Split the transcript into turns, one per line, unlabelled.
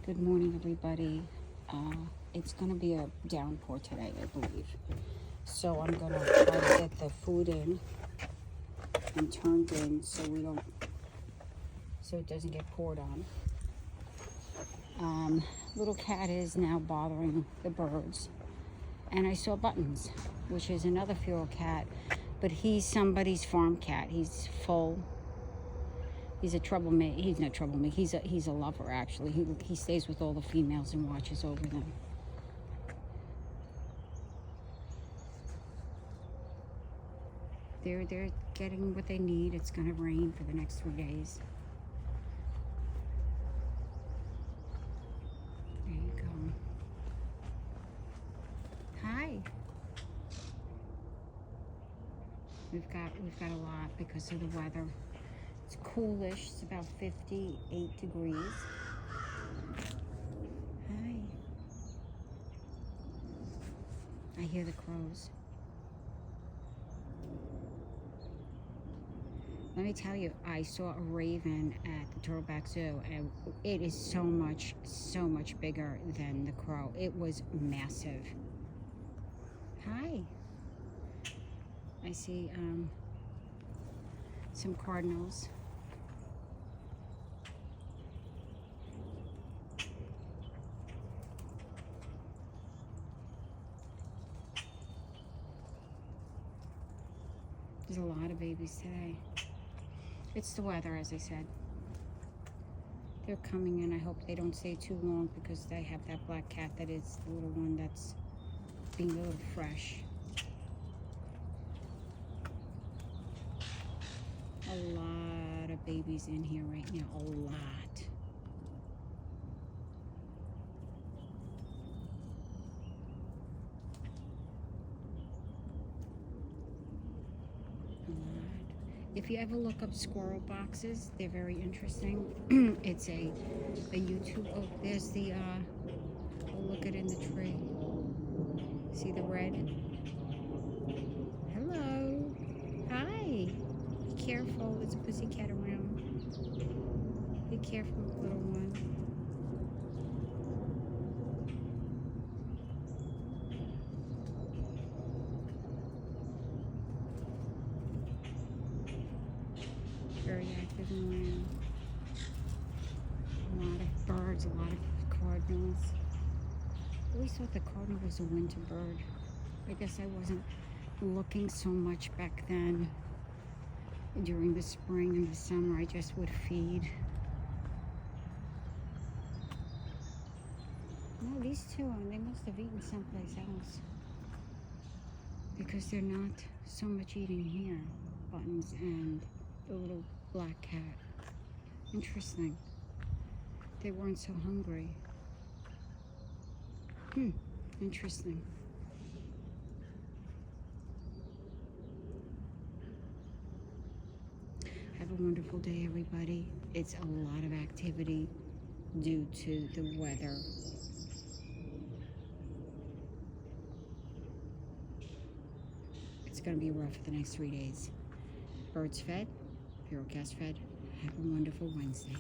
Good morning, everybody. It's going to be a downpour today, I believe. So I'm going to try to get the food in and turned in so it doesn't get poured on. Little cat is now bothering the birds. And I saw Buttons, which is another feral cat, but he's somebody's farm cat. He's full. He's a troublemaker. He's not troublemaker. He's a lover, actually. He stays with all the females and watches over them. They're getting what they need. It's gonna rain for the next 3 days. There you go. Hi. We've got a lot because of the weather. It's coolish. It's about 58 degrees. Hi. I hear the crows. Let me tell you, I saw a raven at the Turtleback Zoo, and it is so much bigger than the crow. It was massive. Hi. I see some cardinals. There's a lot of babies today. It's the weather, as I said. They're coming in. I hope they don't stay too long because they have that black cat that is the little one that's being a little fresh. A lot of babies in here right now. A lot. If you ever look up squirrel boxes, they're very interesting. It's a YouTube. Oh, there's the oh, look it in the tree. See the red? Hello. Hi. Be careful. There's a pussycat around. Be careful, little one. Very active and around. A lot of birds, a lot of cardinals. I always thought the cardinal was a winter bird. I guess I wasn't looking so much back then. During the spring and the summer, I just would feed. No, these two, they must have eaten someplace else. Because they're not so much eating here. Buttons and the little black cat. Interesting. They weren't so hungry. Interesting. Have a wonderful day, everybody. It's a lot of activity due to the weather. It's going to be rough for the next 3 days. Birds fed, feral cats fed. Have a wonderful Wednesday.